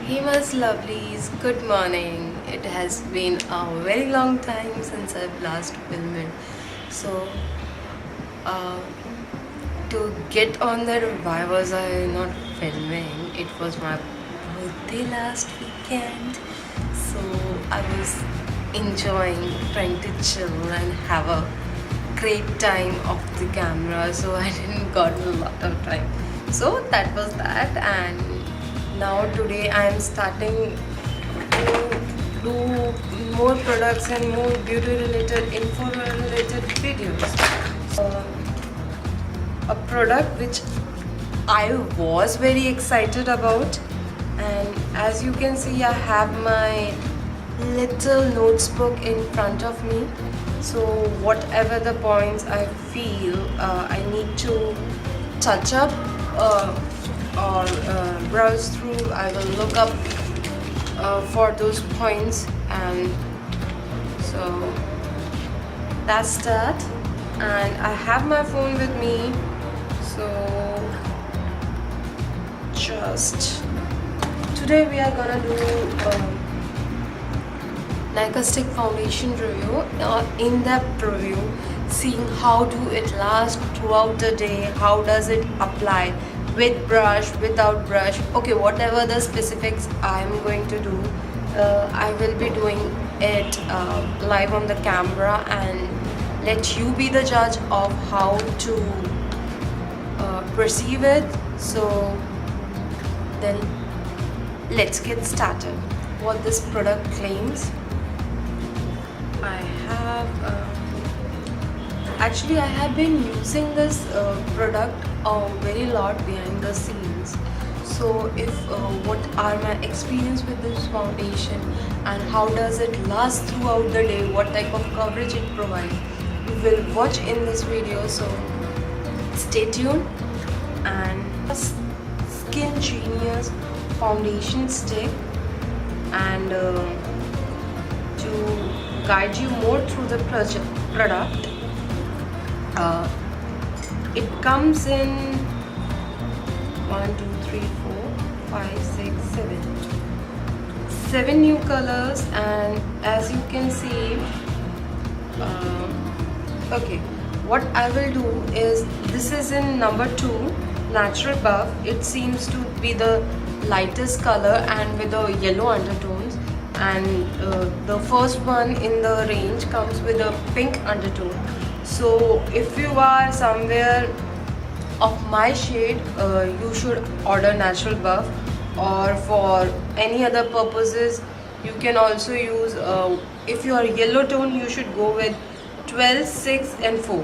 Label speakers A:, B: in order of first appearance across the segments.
A: Hey most lovelies, good morning. It has been a very long time since I've last filmed. So, uh, to get on that, why was I not filming? It was my birthday last weekend. So, I was enjoying, trying to chill and have a great time off the camera. So, I didn't got a lot of time. So, that was that. And now today I am starting to do more products and more beauty related, info related videos. A product which I was very excited about, and as you can see I have my little notebook in front of me. So whatever the points I feel I need to touch up or browse through, I will look up for those points, and so that's that. And I have my phone with me, so just today we are gonna do Nykaa stick foundation review, in-depth review, seeing how do it last throughout the day, how does it apply, with brush, without brush, okay, whatever the specifics I'm going to do, I will be doing it live on the camera and let you be the judge of how to perceive it. So then let's get started. What this product claims, I have actually I have been using this product a very lot behind the scenes. So if what are my experience with this foundation and how does it last throughout the day, what type of coverage it provides, you will watch in this video, so stay tuned. And SKINgenius foundation stick, and to guide you more through the product, it comes in 1 2 3 4 5 6 7 new colors. And as you can see, okay, what I will do is, this is in number 2, natural buff. It seems to be the lightest color and with the yellow undertones, and the first one in the range comes with a pink undertone. So if you are somewhere of my shade, you should order natural buff, or for any other purposes you can also use, if you are yellow tone you should go with 12, 6 and 4.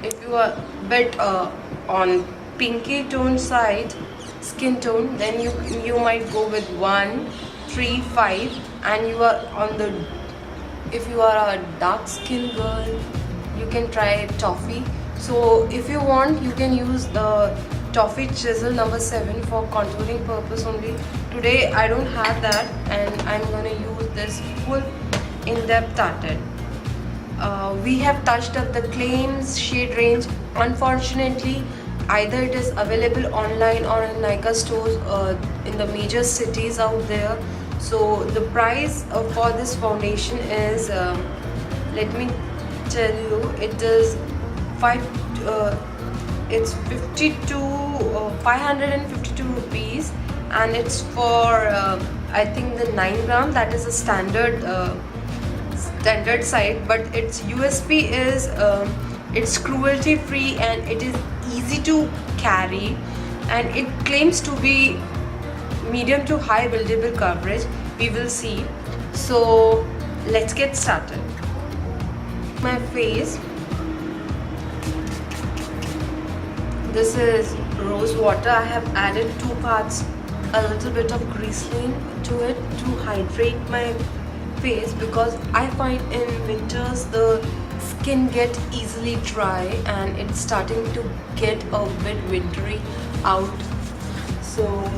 A: If you are bit on pinky tone side skin tone, then you might go with 1, 3, 5, and you are on the, if you are a dark skin girl, you can try toffee. So if you want, you can use the toffee chisel number 7 for contouring purpose only. Today I don't have that, and I'm gonna use this full in-depth tarted. We have touched up the claims shade range. Unfortunately, either it is available online or in Nykaa stores in the major cities out there. So the price for this foundation is, let me tell you, it is 552 rupees, and it's for I think the 9 gram, that is a standard side, but its USP is it's cruelty free and it is easy to carry, and it claims to be medium to high buildable coverage. We will see. So let's get started. My face, this is rose water. I have added 2 parts, a little bit of glycerin to it to hydrate my face, because I find in winters the skin get easily dry and it's starting to get a bit wintry out. So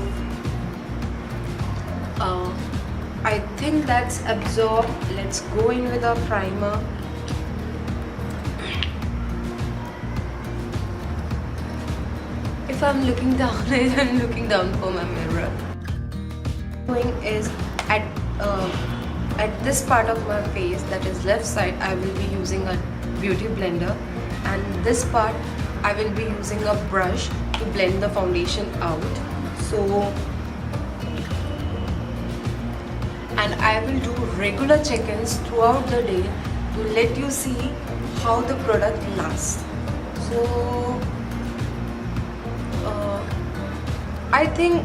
A: I think that's absorbed. Let's go in with our primer. If I'm looking down, I'm looking down for my mirror. doing is at this part of my face, that is left side, I will be using a beauty blender, and this part I will be using a brush to blend the foundation out. So, and I will do regular check-ins throughout the day to let you see how the product lasts. So I think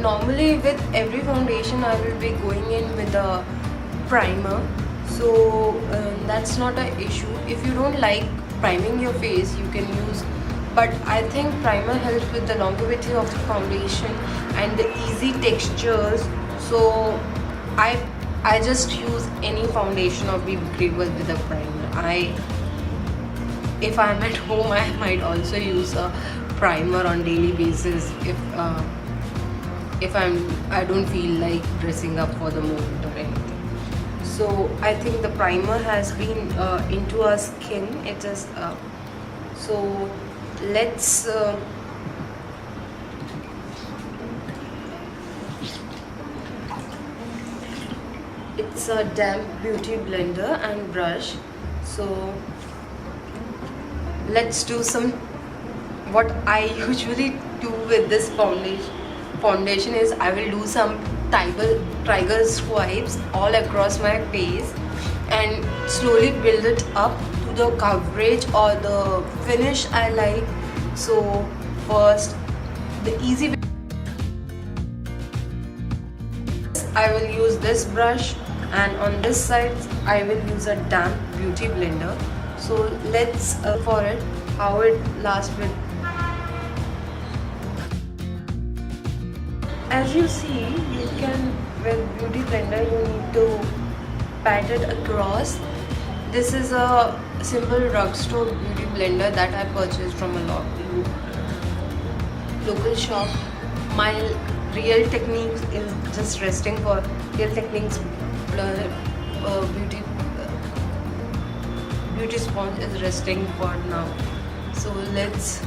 A: normally with every foundation I will be going in with a primer, so that's not an issue. If you don't like priming your face, you can use, but I think primer helps with the longevity of the foundation and the easy textures. So I just use any foundation or wearable with a primer. If I'm at home, I might also use a primer on daily basis if I don't feel like dressing up for the moment or anything. So I think the primer has been into our skin. It is so let's it's a damp beauty blender and brush. So let's do some, what I usually do with this foundation is I will do some tiger swipes all across my face and slowly build it up to the coverage or the finish I like. So first, the easy way, I will use this brush, and on this side I will use a damp beauty blender. So let's for it how it lasts with. As you see, you can, with beauty blender you need to pat it across. This is a simple drugstore beauty blender that I purchased from a local shop. My Real Techniques is just resting for Real Techniques beauty sponge is resting for now. So let's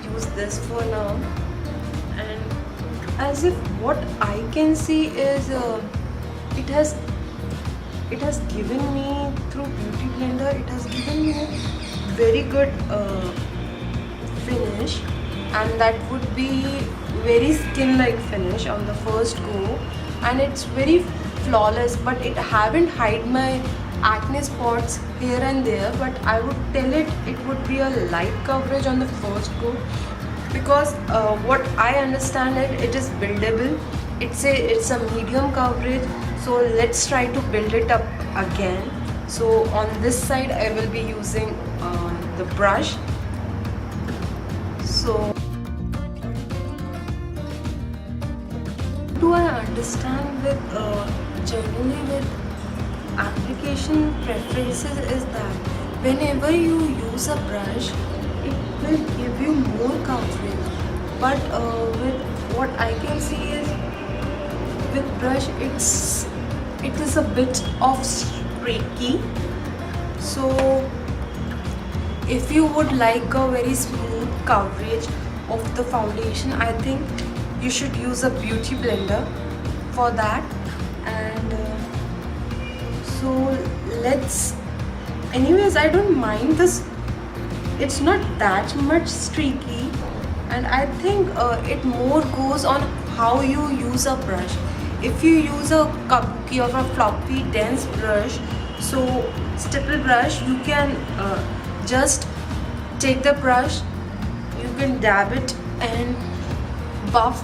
A: use this for now. And as if what I can see is it has given me, through beauty blender, it has given me very good finish, and that would be very skin like finish on the first go, and it's very flawless, but it haven't hide my acne spots here and there. But I would tell it would be a light coverage on the first go, because what I understand it is buildable. It's a medium coverage, so let's try to build it up again. So on this side I will be using the brush. So do I understand with generally with application preferences is that whenever you use a brush, it will give you more coverage, but with what I can see is with brush it is a bit of streaky. So if you would like a very smooth coverage of the foundation, I think you should use a beauty blender for that. And so let's, anyways, I don't mind this, it's not that much streaky, and I think it more goes on how you use a brush. If you use a kaubki or a floppy dense brush, so stipple brush, you can just take the brush, you can dab it and buff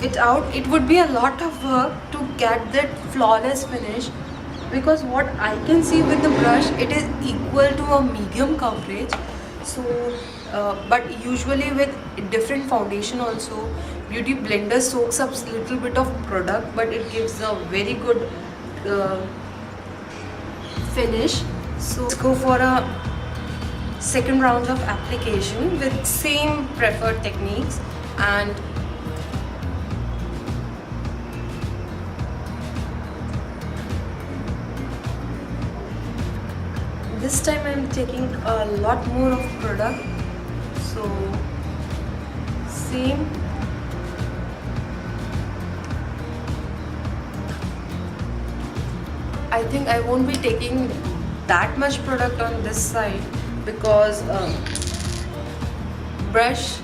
A: it out. It would be a lot of work to get that flawless finish, because what I can see with the brush, it is equal to a medium coverage. So but usually with different foundation also, beauty blender soaks up a little bit of product, but it gives a very good finish. So let's go for a second round of application with same preferred techniques. And this time I am taking a lot more of product. So same, I think I won't be taking that much product on this side because brush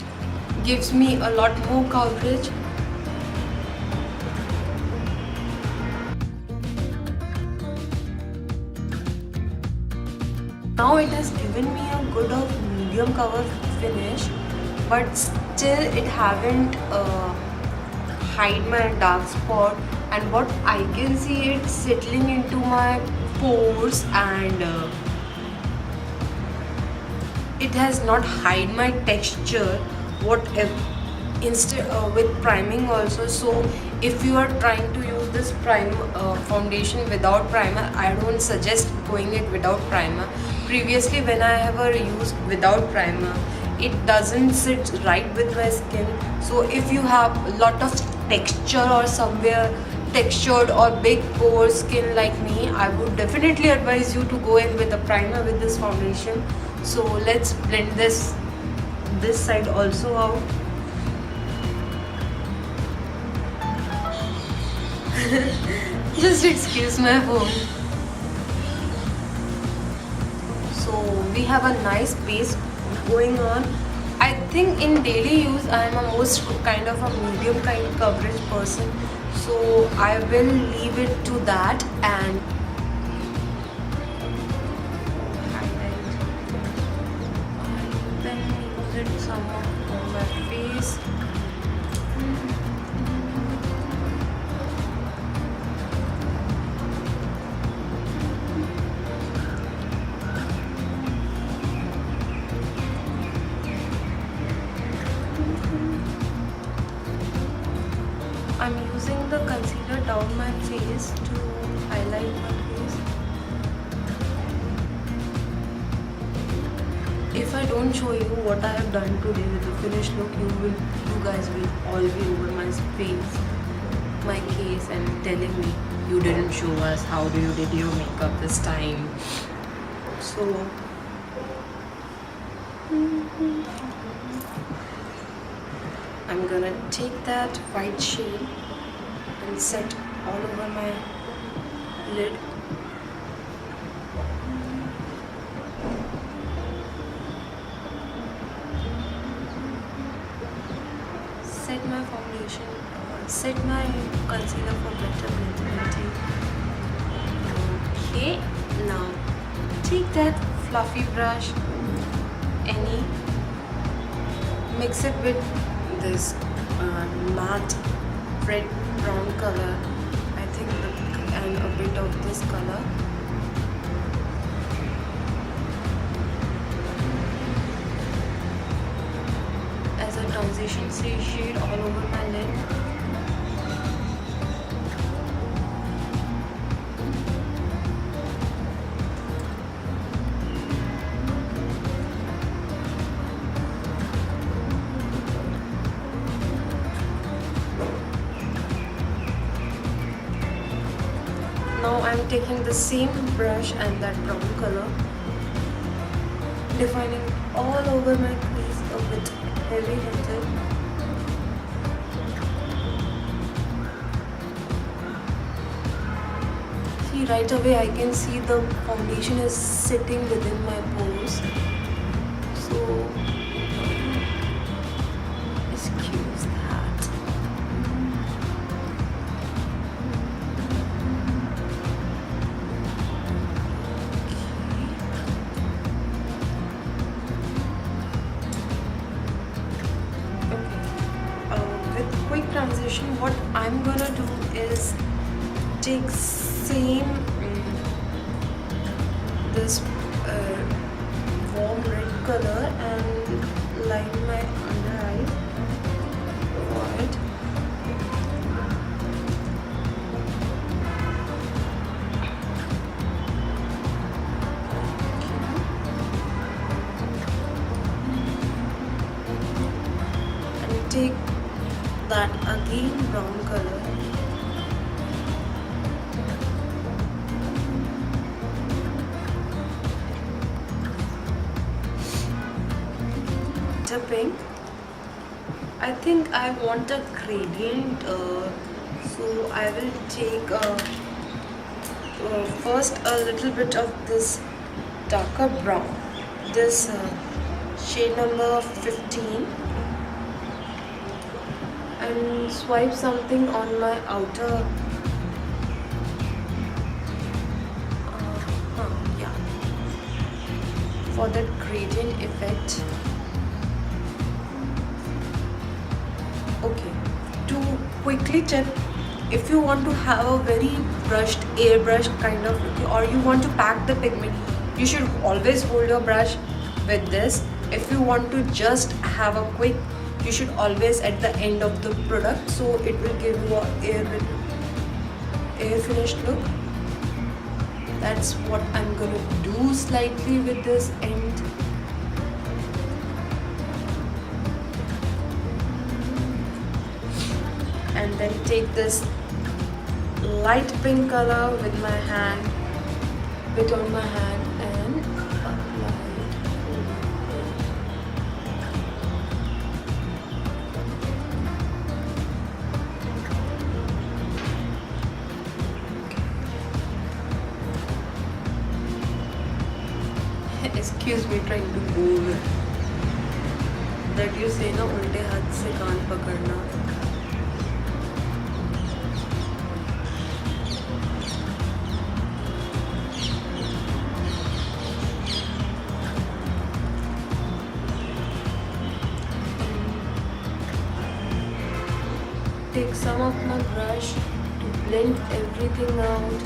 A: gives me a lot more coverage. Now it has given me a good of medium cover finish, but still it haven't hide my dark spot, and what I can see it's settling into my pores, and it has not hide my texture. What if instead with priming also? So if you are trying to use this foundation without primer, I don't suggest going it without primer. Previously when I ever used without primer, it doesn't sit right with my skin. So if you have a lot of texture or somewhere textured or big pore skin like me, I would definitely advise you to go in with a primer with this foundation. So let's blend this side also out. Just excuse my phone. So we have a nice base going on. I think in daily use I am a most kind of a medium kind of coverage person, so I will leave it to that and highlight and then use it somewhat on my face. I'm using the concealer down my face to highlight my face. If I don't show you what I have done today with the finished look, you guys will all be over my face, my case, and telling me you didn't show us how you did your makeup this time. So I'm gonna take that white shade and set all over my lid. Set my foundation, set my concealer for better blendability. Okay, now take that fluffy brush, mix it with this matte red brown color, I think, and a bit of this color. As a transition shade all over my lid. Now I'm taking the same brush and that brown color, defining all over my crease a bit heavy handed. See, right away I can see the foundation is sitting within my pores. So excuse that. Quick transition, what I'm gonna do is take same this warm red color and line my under eye for it. And take that again brown color to pink. I think I want a gradient, so I will take first a little bit of this darker brown, this shade number 15, and swipe something on my outer yeah, for that gradient effect. Okay, to quickly check, if you want to have a very brushed, airbrushed kind of look, or you want to pack the pigment, you should always hold your brush with this. If you want to just have a quick, you should always at the end of the product, so it will give you a air finished look. That's what I'm gonna do slightly with this end. And then take this light pink color with my hand, bit on my hand, and apply. Excuse me, trying to move. That you say na, ulte हाथ से कान पकड़ना. Take some of my brush to blend everything out.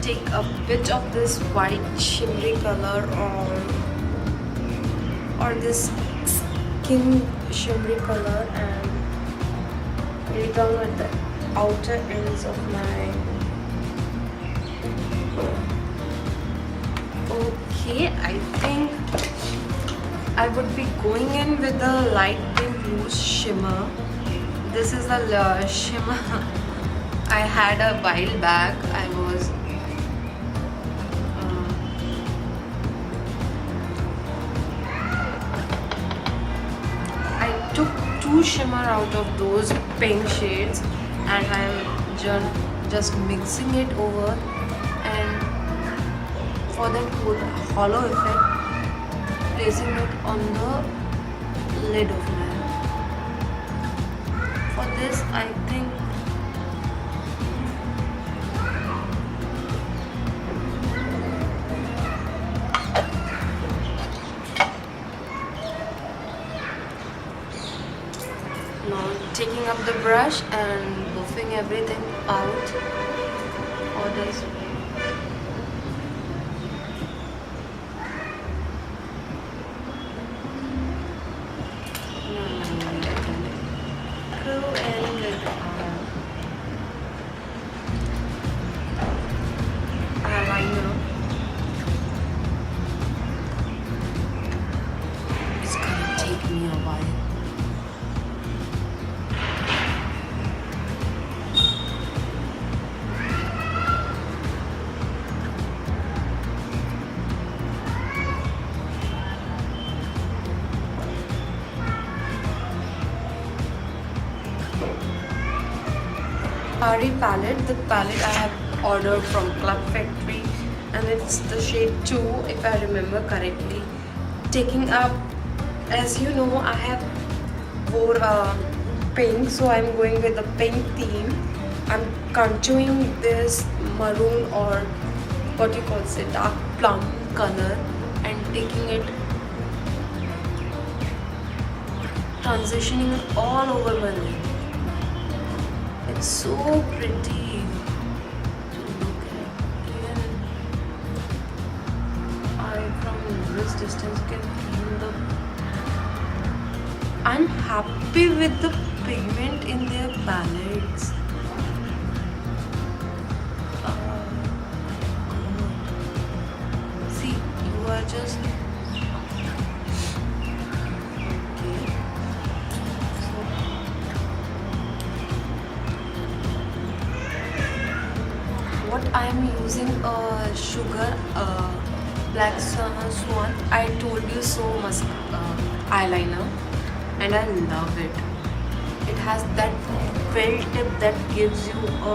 A: Take a bit of this white shimmery color or this skin shimmery color and lay down at the outer ends of my. Okay, I think I would be going in with the light pink loose shimmer. This is the shimmer I had a while back. I took two shimmer out of those pink shades and I am just mixing it over, and for that hollow effect, placing it on the lid of my eye. For this, I think now taking up the brush and buffing everything out for this. Palette. The palette I have ordered from Club Factory, and it's the shade 2 if I remember correctly. Taking up, as you know, I have wore pink, so I'm going with the pink theme. I'm contouring this maroon, or what you call it, dark plum color, and taking it, transitioning it all over my lid. It's so pretty to look at. Even from this distance you can feel the. I'm happy with the pigment in their palettes. See, you are just. I am using a sugar black swan, I told you so, eyeliner. and I love it. It has that felt tip that gives you a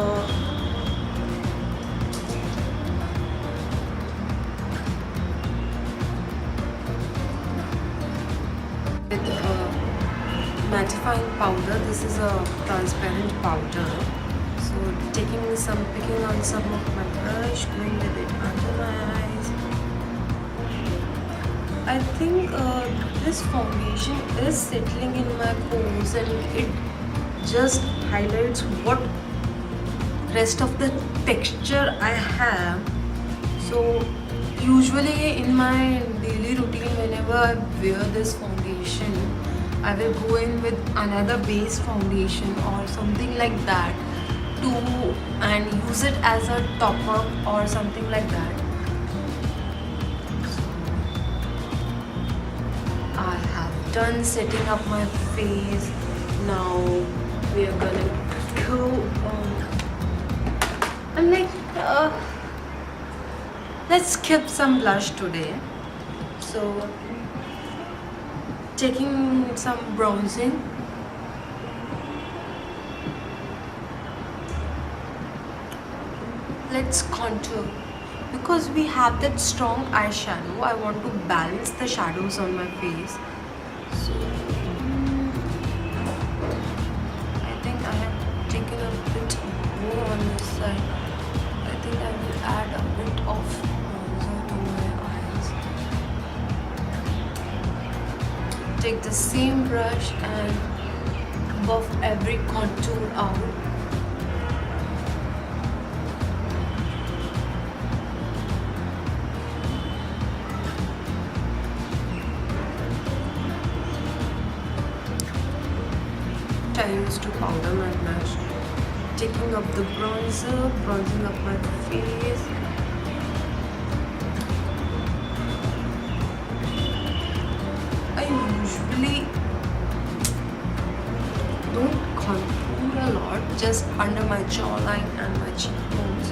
A: with a mattifying powder. This is a transparent powder. So picking on some of my brush, going with it under my eyes. I think this foundation is settling in my pores and it just highlights what rest of the texture I have. So usually in my daily routine, whenever I wear this foundation, I will go in with another base foundation or something like that and use it as a top up or something like that. So I have done setting up my face. Now we are gonna go I'm like let's skip some blush today. So taking some bronzing. Let's contour. Because we have that strong eyeshadow, I want to balance the shadows on my face. So I think I have taken a bit more on this side. I think I will add a bit of bronzer to my eyes. Take the same brush and buff every contour out. I used to powder my blush, taking up the bronzer, bronzing up my face. I usually don't contour a lot, just under my jawline and my cheekbones.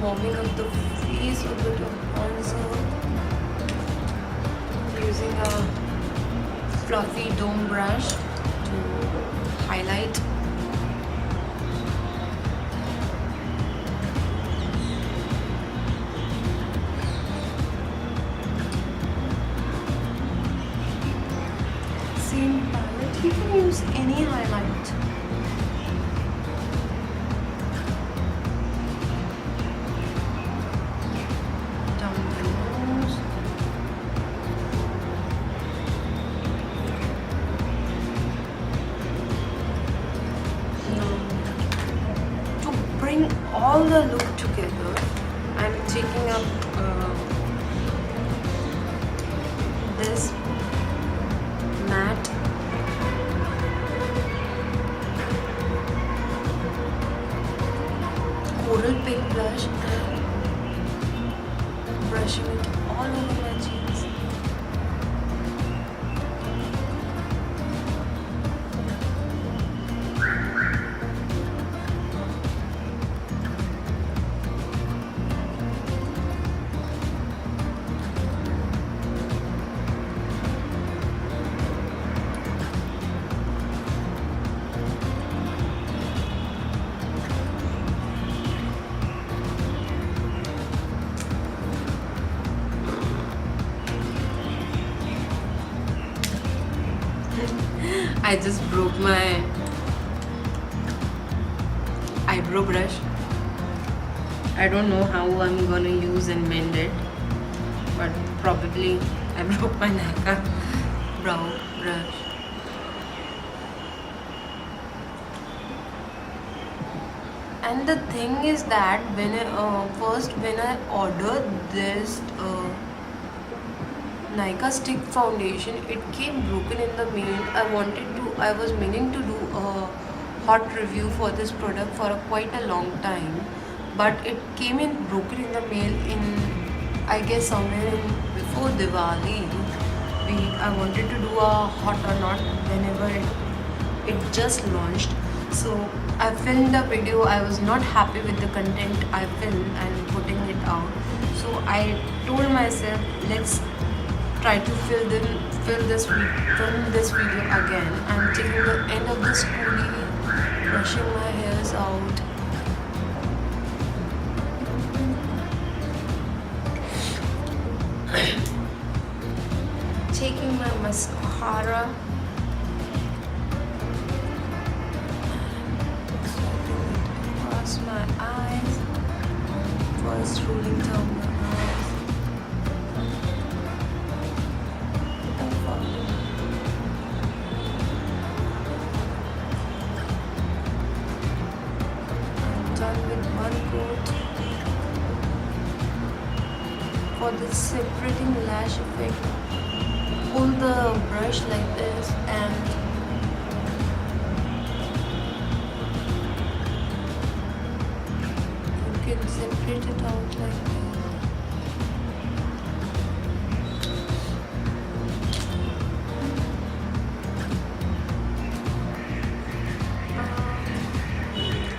A: Warming up the face, a bit of bronzer, using a fluffy dome brush to highlight. Same palette, you can use any highlight. Down the nose. Bring all the look together. I'm taking up this matte coral pink blush and brushing it all over my cheeks. I just broke my eyebrow brush. I don't know how I'm gonna use and mend it, but probably I broke my Nykaa brow brush. And the thing is that when I ordered this Nykaa stick foundation, it came broken in the mail. I was meaning to do a hot review for this product for quite a long time, but it came in broken in the mail in, I guess, somewhere before Diwali. I wanted to do a hot or not whenever it just launched. So I filmed a video. I was not happy with the content I filmed and putting it out. So I told myself, let's try to film this video again. I'm taking the end of the spoolie, brushing my hairs out. Taking my mascara. Across my eyes. First rolling down my eyes. I'm done with one coat. For the separating lash effect, pull the brush like this and you can separate it out like this.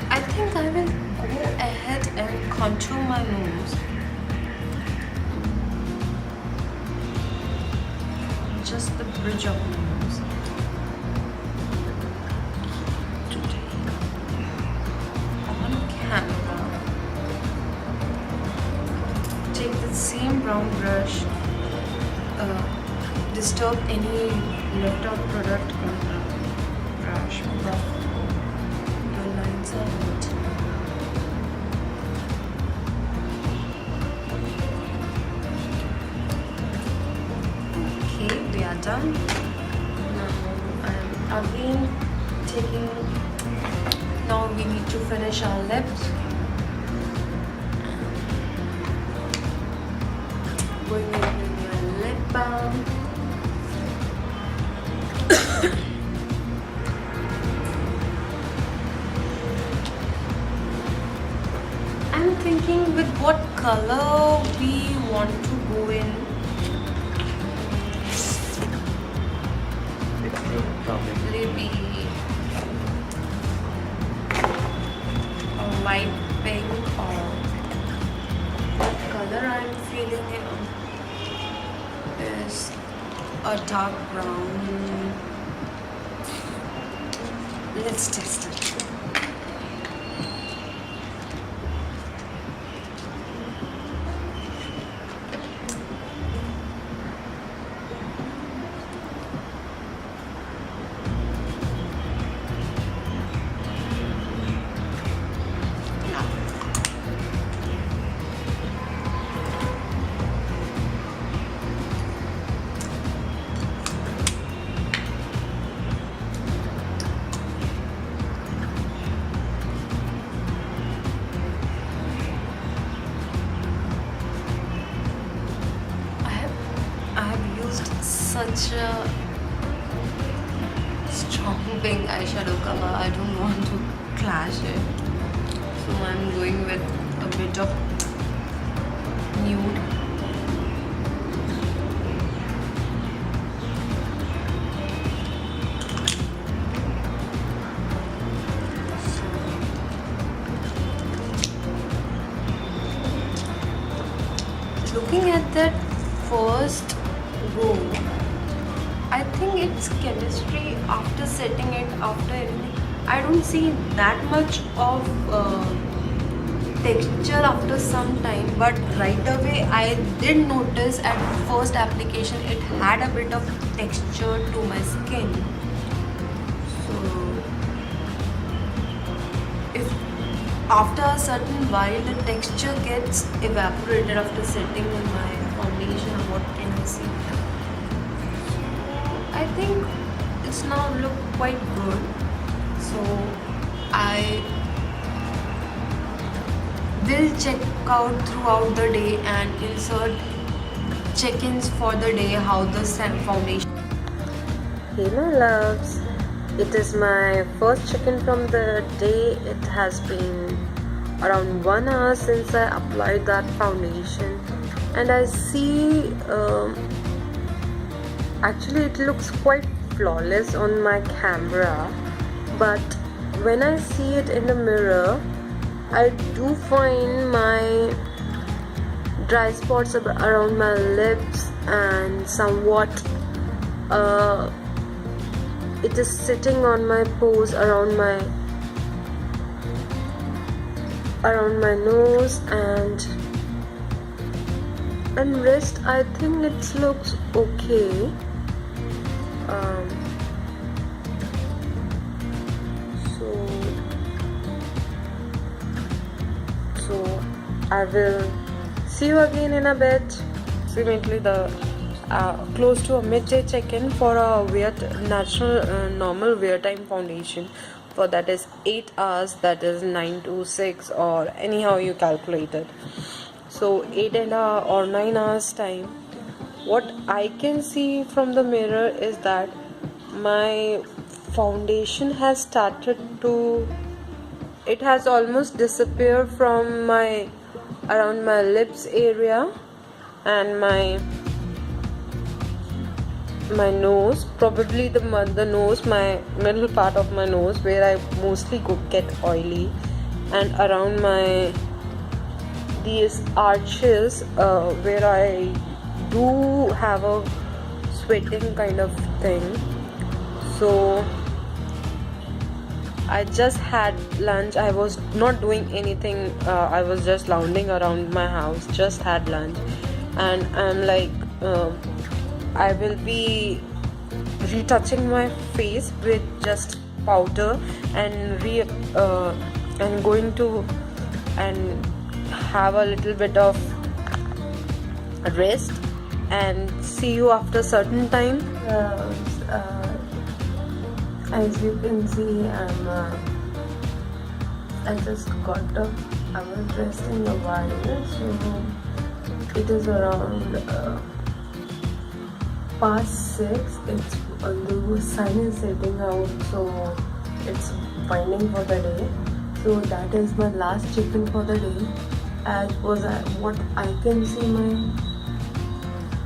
A: I think I will go ahead and contour my nose. Just the bridge of my nose. On camera, take the same brown brush, disturb any left out product on the brush, buff the lines out. We are done. Now I'm again taking. Now we need to finish our lips. Going in with my lip balm. I'm thinking with what color we want to go in. Probably be a light pink, or what color I'm feeling is a dark brown. Let's test it. Such a strong pink eyeshadow color, I don't want to clash it, so I'm going with a bit of nude. So, looking at that first go, I think it's chemistry. After setting it, after everything, I don't see that much of texture after some time, but right away I did notice at first application it had a bit of texture to my skin. So if after a certain while the texture gets evaporated after setting in my foundation, what can I say? I think it's now look quite good, so I will check out throughout the day and insert check-ins for the day how the foundation. Hey my loves, it is my first check-in from the day. It has been around 1 hour since I applied that foundation, and I see actually it looks quite flawless on my camera, but when I see it in the mirror, I do find my dry spots around my lips and somewhat it is sitting on my pores around my nose and wrist. I think it looks okay. So I will see you again in a bit. Approximately the close to a midday check-in for a natural normal wear time foundation. For that is 8 hours, that is 9 to 6 or anyhow you calculate it. So 8 or 9 hours time. What I can see from the mirror is that my foundation has started to, it has almost disappeared from around my lips area and my nose, probably the nose, my middle part of my nose where I mostly get oily, and around these arches where I do have a sweating kind of thing. So I just had lunch. I was not doing anything. I was just lounging around my house, just had lunch, and I'm like I will be retouching my face with just powder and going to and have a little bit of rest and see you after certain time. As you can see, I just got up. I was resting a while, so it is around past 6. It's the sun is setting out, so it's winding for the day. So that is my last check-in for the day. As was what I can see,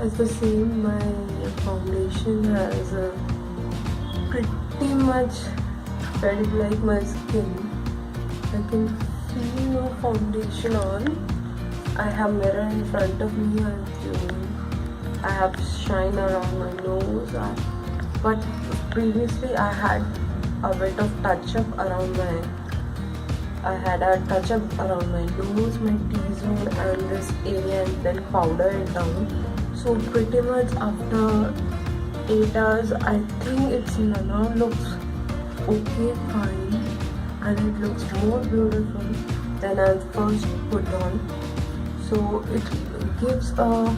A: as the same, my foundation has pretty much felt like my skin. I can feel no foundation on. I have mirror in front of me. I have shine around my nose, but previously I had a bit of touch-up around my nose, my T-zone and this area, and then powder it down. So pretty much after 8 hours, I think it's now looks okay, fine, and it looks more beautiful than I first put on. So it gives the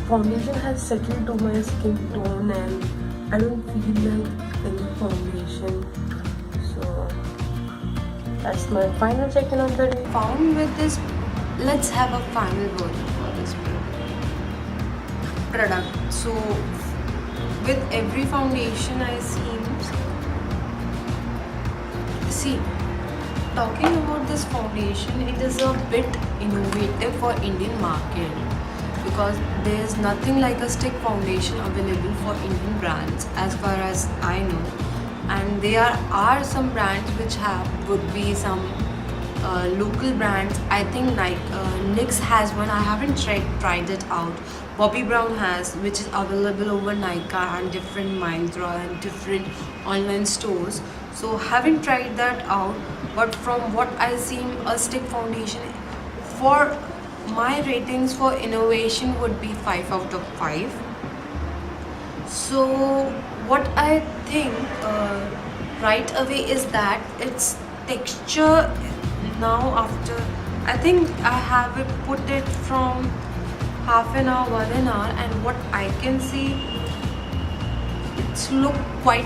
A: foundation has settled to my skin tone and I don't feel like any foundation. So that's my final check-in on the day. Found with this, let's have a final word for this product. So with every foundation I see, talking about this foundation, it is a bit innovative for Indian market, because there is nothing like a stick foundation available for Indian brands as far as I know, and there are some brands which would be some local brands. I think NYX has one. I haven't tried it out. Bobbi Brown has, which is available over Nykaa and different Myntra and different online stores. So haven't tried that out, but from what I see, a stick foundation, for my ratings for innovation would be 5 out of 5. So what I think right away is that its texture now, after I think I have put it from half an hour, 1 hour, and what I can see, it's look quite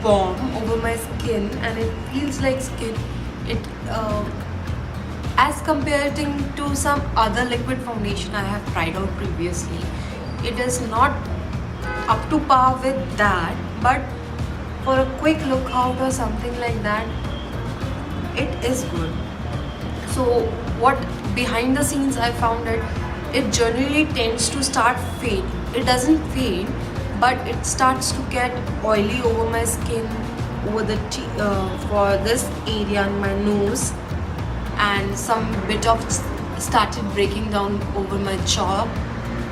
A: warm over my skin and it feels like skin. It as compared to some other liquid foundation I have tried out previously, it is not up to par with that, but for a quick look out or something like that, it is good. So what behind the scenes I found it generally tends to start fade. It doesn't fade, but it starts to get oily over my skin, over the for this area on my nose, and some bit of started breaking down over my jaw,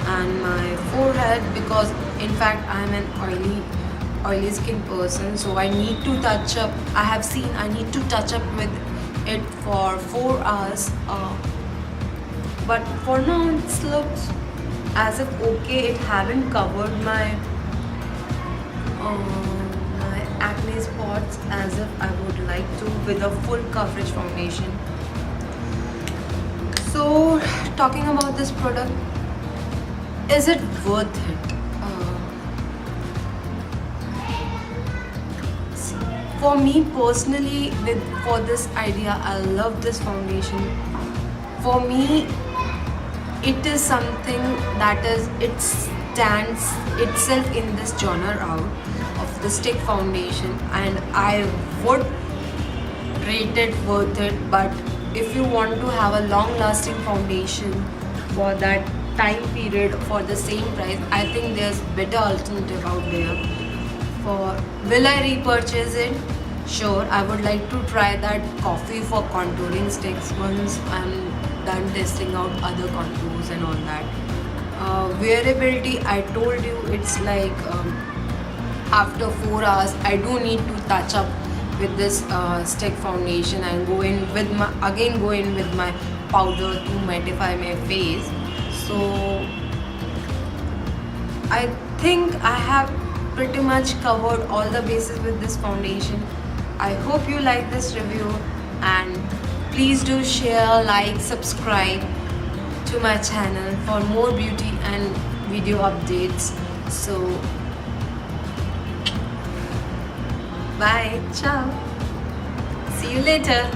A: and my forehead, because in fact I'm an oily skin person, so I need to touch up. I need to touch up with it for 4 hours, but for now it looks as if okay. It haven't covered my my acne spots as if I would like to with a full coverage foundation. So talking about this product, is it worth it? For me personally, for this idea, I love this foundation. For me, it is something that it stands itself in this genre out of the stick foundation, and I would rate it worth it. But if you want to have a long lasting foundation for that time period for the same price, I think there's better alternative out there. Will I repurchase it? Sure, I would like to try that coffee for contouring sticks once I'm done testing out other contours and all that. Wearability, I told you, it's like after 4 hours I do need to touch up with this stick foundation and go in with my powder to mattify my face. So I think I have pretty much covered all the bases with this foundation. I hope you like this review, and please do share, like, subscribe to my channel for more beauty and video updates. So bye, ciao, see you later.